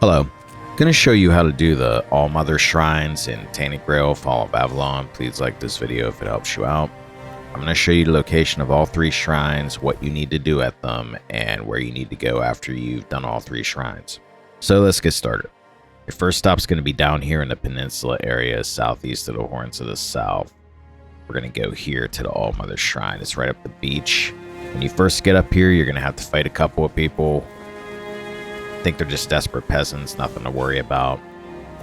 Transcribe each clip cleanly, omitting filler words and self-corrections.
Hello. Going to show you how to do the All Mother Shrines in Tainted Grail, Fall of Avalon. Please like this video if it helps you out. I'm going to show you the location of all three shrines, what you need to do at them, and where you need to go after you've done all three shrines. So let's get started. Your first stop is going to be down here in the peninsula area, southeast of the Horns of the South. We're going to go here to the All Mother Shrine. It's right up the beach. When you first get up here, you're going to have to fight a couple of people. I think they're just desperate peasants, nothing to worry about.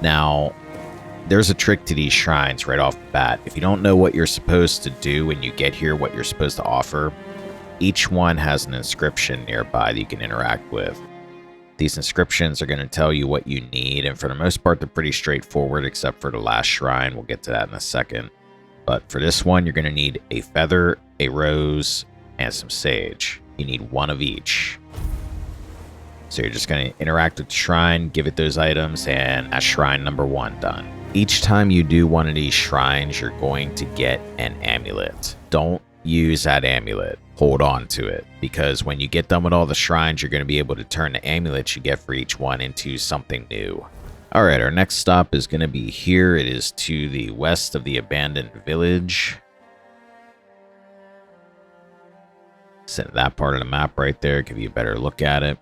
Now, there's a trick to these shrines right off the bat. If you don't know what you're supposed to do when you get here, what you're supposed to offer, each one has an inscription nearby that you can interact with. These inscriptions are going to tell you what you need, and for the most part, they're pretty straightforward, except for the last shrine. We'll get to that in a second. But for this one, you're going to need a feather, a rose, and some sage. You need one of each. So you're just going to interact with the shrine, give it those items, and that's shrine number 1 done. Each time you do one of these shrines, you're going to get an amulet. Don't use that amulet. Hold on to it, because when you get done with all the shrines, you're going to be able to turn the amulets you get for each one into something new. Alright, our next stop is going to be here. It is to the west of the abandoned village. Set that part of the map right there, give you a better look at it.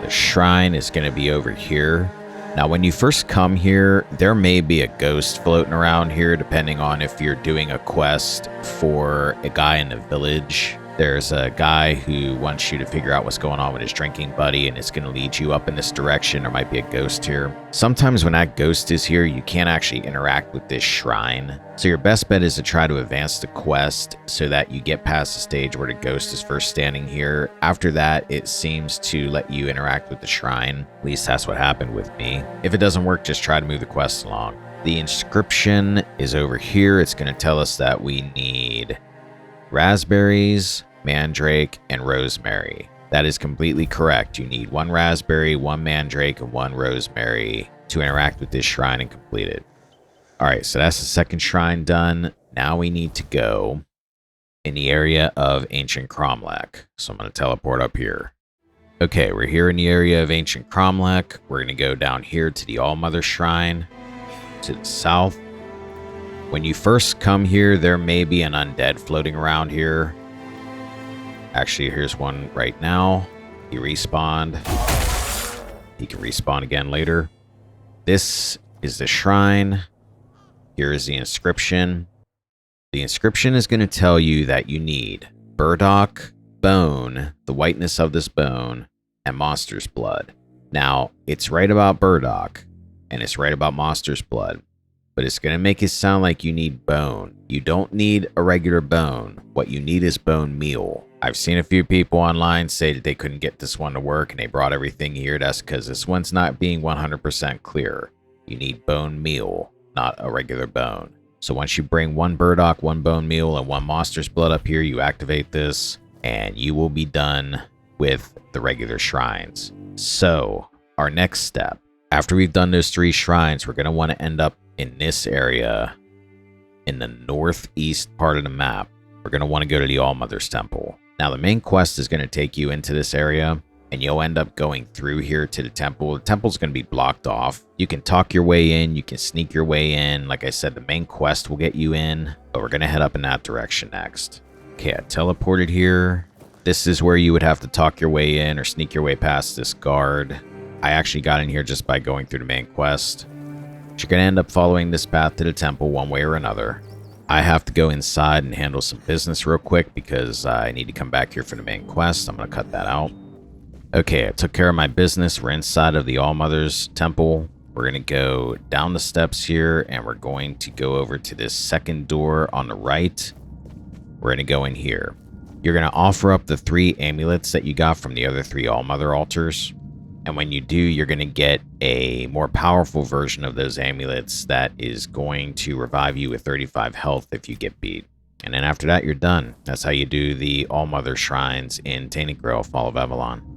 The shrine is going to be over here. Now, when you first come here, there may be a ghost floating around here, depending on if you're doing a quest for a guy in the village. There's a guy who wants you to figure out what's going on with his drinking buddy, and it's going to lead you up in this direction. There might be a ghost here. Sometimes when that ghost is here, you can't actually interact with this shrine. So your best bet is to try to advance the quest so that you get past the stage where the ghost is first standing here. After that, it seems to let you interact with the shrine. At least that's what happened with me. If it doesn't work, just try to move the quest along. The inscription is over here. It's going to tell us that we need raspberries, mandrake, and rosemary. That is completely correct. You need 1 raspberry, 1 mandrake, and 1 rosemary to interact with this shrine and complete it. Alright, so that's the second shrine done. Now we need to go in the area of Ancient Cromlech. So I'm going to teleport up here. Okay, we're here in the area of Ancient Cromlech. We're going to go down here to the All Mother Shrine to the south. When you first come here, there may be an undead floating around here. Actually, here's one right now. He respawned. He can respawn again later. This is the shrine. Here is the inscription. The inscription is going to tell you that you need burdock, bone, the whiteness of this bone, and monster's blood. Now, it's right about burdock, and it's right about monster's blood. But it's going to make it sound like you need bone. You don't need a regular bone. What you need is bone meal. I've seen a few people online say that they couldn't get this one to work and they brought everything here. That's because this one's not being 100% clear. You need bone meal, not a regular bone. So once you bring 1 burdock, 1 bone meal, and 1 monster's blood up here, you activate this and you will be done with the regular shrines. So our next step, after we've done those 3 shrines, we're going to want to end up in this area in the northeast part of the map. We're going to want to go to the All Mother's Temple. Now, the main quest is going to take you into this area, and you'll end up going through here to the temple. The temple's going to be blocked off. You can talk your way in. You can sneak your way in. Like I said, the main quest will get you in, but we're going to head up in that direction next. Okay, I teleported here. This is where you would have to talk your way in or sneak your way past this guard. I actually got in here just by going through the main quest. You're going to end up following this path to the temple one way or another. I have to go inside and handle some business real quick because I need to come back here for the main quest. I'm going to cut that out. Okay, I took care of my business. We're inside of the All Mother's Temple. We're going to go down the steps here and we're going to go over to this second door on the right. We're going to go in here. You're going to offer up the 3 amulets that you got from the other 3 All Mother altars. And when you do, you're going to get a more powerful version of those amulets that is going to revive you with 35 health if you get beat. And then after that, you're done. That's how you do the All Mother Shrines in Tainted Grail, Fall of Avalon.